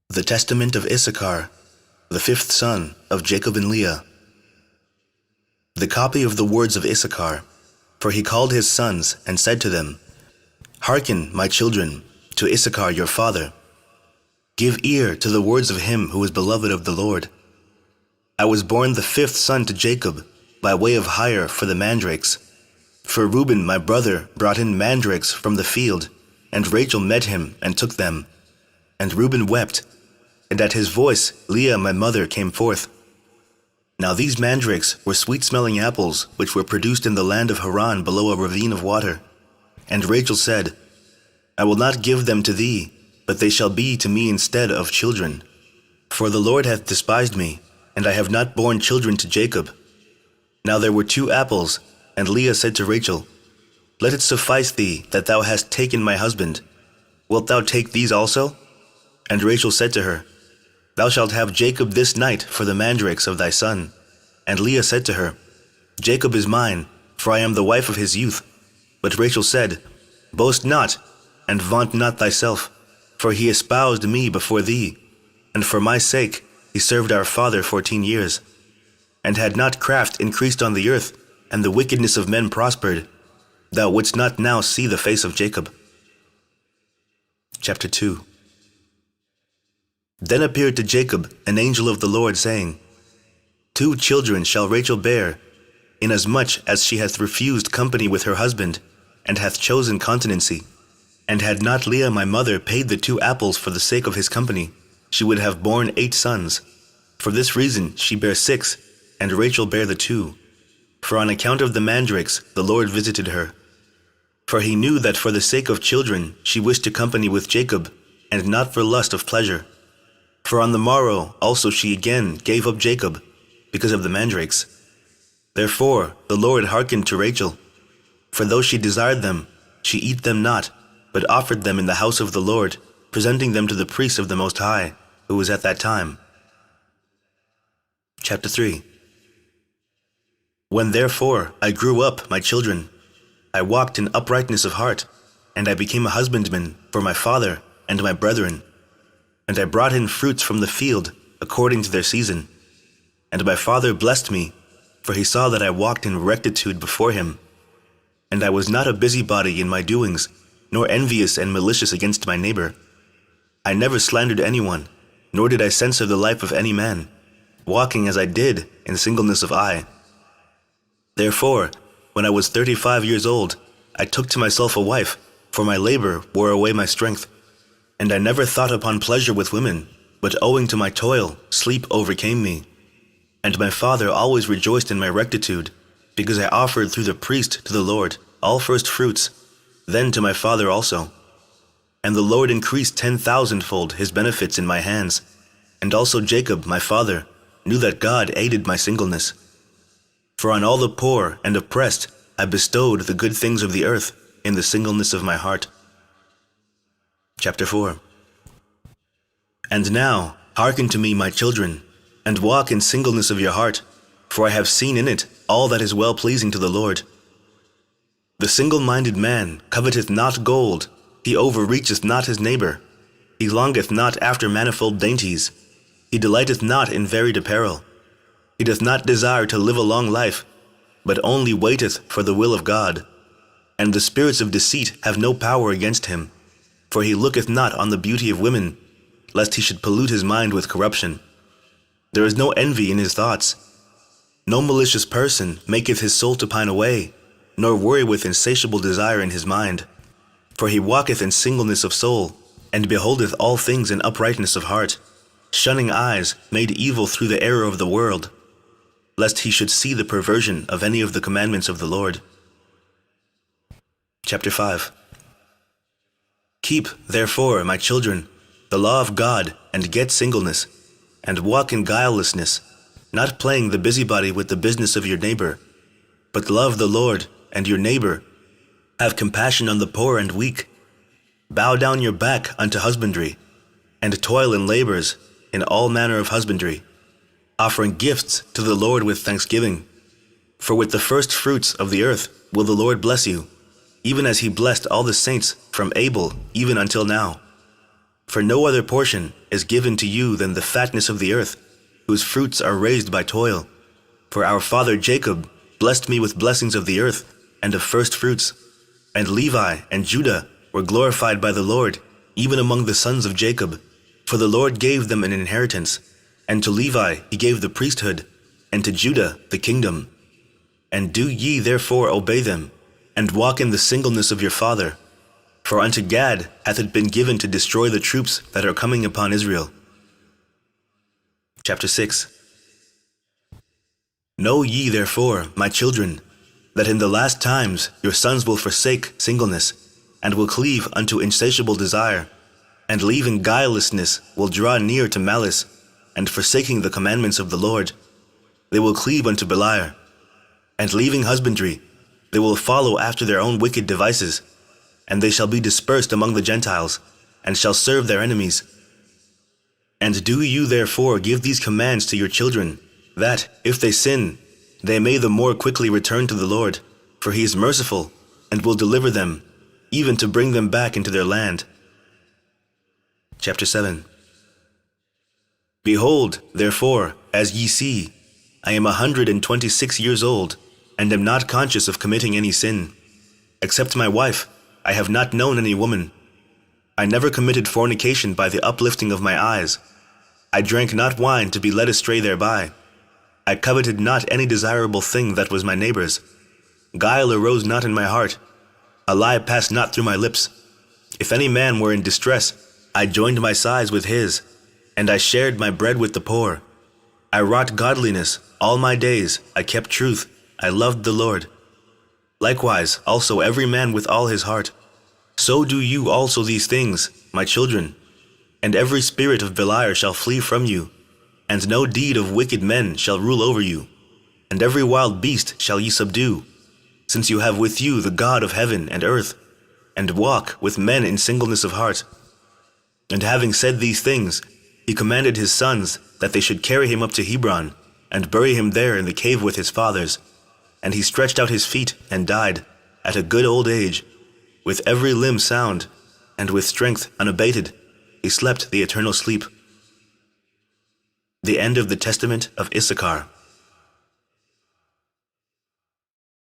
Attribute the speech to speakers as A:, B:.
A: The Testament of Issachar, the fifth son of Jacob and Leah. The copy of the words of Issachar, for he called his sons and said to them, Hearken, my children, to Issachar your father. Give ear to the words of him who is beloved of the Lord. I was born the fifth son to Jacob, by way of hire for the mandrakes. For Reuben my brother brought in mandrakes from the field, and Rachel met him and took them. And Reuben wept, and at his voice Leah my mother came forth. Now these mandrakes were sweet-smelling apples, which were produced in the land of Haran below a ravine of water. And Rachel said, I will not give them to thee, but they shall be to me instead of children. For the Lord hath despised me, and I have not borne children to Jacob. Now there were 2 apples, and Leah said to Rachel, Let it suffice thee that thou hast taken my husband. Wilt thou take these also? And Rachel said to her, Thou shalt have Jacob this night for the mandrakes of thy son. And Leah said to her, Jacob is mine, for I am the wife of his youth. But Rachel said, Boast not, and vaunt not thyself, for he espoused me before thee, and for my sake he served our father 14 years. And had not craft increased on the earth, and the wickedness of men prospered, thou wouldst not now see the face of Jacob. Chapter 2. Then appeared to Jacob an angel of the Lord, saying, 2 children shall Rachel bear, inasmuch as she hath refused company with her husband, and hath chosen continency. And had not Leah my mother paid the 2 apples for the sake of his company, she would have borne 8 sons. For this reason she bare 6, and Rachel bare the 2. For on account of the mandrakes the Lord visited her. For he knew that for the sake of children she wished to company with Jacob, and not for lust of pleasure. For on the morrow also she again gave up Jacob, because of the mandrakes. Therefore the Lord hearkened to Rachel. For though she desired them, she eat them not, but offered them in the house of the Lord, presenting them to the priest of the Most High, who was at that time. Chapter 3. When therefore I grew up, my children, I walked in uprightness of heart, and I became a husbandman for my father and my brethren. And I brought in fruits from the field, according to their season. And my father blessed me, for he saw that I walked in rectitude before him. And I was not a busybody in my doings, nor envious and malicious against my neighbor. I never slandered anyone, nor did I censure the life of any man, walking as I did in singleness of eye. Therefore, when I was 35 years old, I took to myself a wife, for my labor wore away my strength. And I never thought upon pleasure with women, but owing to my toil, sleep overcame me. And my father always rejoiced in my rectitude, because I offered through the priest to the Lord all first fruits, then to my father also. And the Lord increased 10,000-fold his benefits in my hands. And also Jacob, my father, knew that God aided my singleness. For on all the poor and oppressed I bestowed the good things of the earth in the singleness of my heart. Chapter 4. And now hearken to me, my children, and walk in singleness of your heart, for I have seen in it all that is well-pleasing to the Lord. The single-minded man coveteth not gold, he overreacheth not his neighbor, he longeth not after manifold dainties, he delighteth not in varied apparel, he doth not desire to live a long life, but only waiteth for the will of God. And the spirits of deceit have no power against him, for he looketh not on the beauty of women, lest he should pollute his mind with corruption. There is no envy in his thoughts. No malicious person maketh his soul to pine away, nor worry with insatiable desire in his mind. For he walketh in singleness of soul, and beholdeth all things in uprightness of heart, shunning eyes made evil through the error of the world, lest he should see the perversion of any of the commandments of the Lord. Chapter 5. Keep, therefore, my children, the law of God, and get singleness, and walk in guilelessness, not playing the busybody with the business of your neighbor, but love the Lord and your neighbor. Have compassion on the poor and weak. Bow down your back unto husbandry, and toil in labors in all manner of husbandry, offering gifts to the Lord with thanksgiving. For with the first fruits of the earth will the Lord bless you, even as he blessed all the saints from Abel even until now. For no other portion is given to you than the fatness of the earth, whose fruits are raised by toil. For our father Jacob blessed me with blessings of the earth and of first fruits. And Levi and Judah were glorified by the Lord, even among the sons of Jacob. For the Lord gave them an inheritance, and to Levi he gave the priesthood, and to Judah the kingdom. And do ye therefore obey them, and walk in the singleness of your father. For unto Gad hath it been given to destroy the troops that are coming upon Israel. Chapter 6. Know ye therefore, my children, that in the last times your sons will forsake singleness, and will cleave unto insatiable desire, and leaving guilelessness will draw near to malice, and forsaking the commandments of the Lord, they will cleave unto Beliar. And leaving husbandry, they will follow after their own wicked devices, and they shall be dispersed among the Gentiles, and shall serve their enemies. And do you therefore give these commands to your children, that, if they sin, they may the more quickly return to the Lord, for he is merciful, and will deliver them, even to bring them back into their land. Chapter 7. Behold, therefore, as ye see, I am 126 years old, and am not conscious of committing any sin. Except my wife, I have not known any woman. I never committed fornication by the uplifting of my eyes. I drank not wine to be led astray thereby. I coveted not any desirable thing that was my neighbor's. Guile arose not in my heart. A lie passed not through my lips. If any man were in distress, I joined my sides with his, and I shared my bread with the poor. I wrought godliness all my days. I kept truth. I loved the Lord. Likewise also every man with all his heart. So do you also these things, my children. And every spirit of Beliar shall flee from you, and no deed of wicked men shall rule over you. And every wild beast shall ye subdue, since you have with you the God of heaven and earth, and walk with men in singleness of heart. And having said these things, he commanded his sons that they should carry him up to Hebron, and bury him there in the cave with his fathers. And he stretched out his feet and died, at a good old age, with every limb sound, and with strength unabated. He slept the eternal sleep. The end of the Testament of Issachar.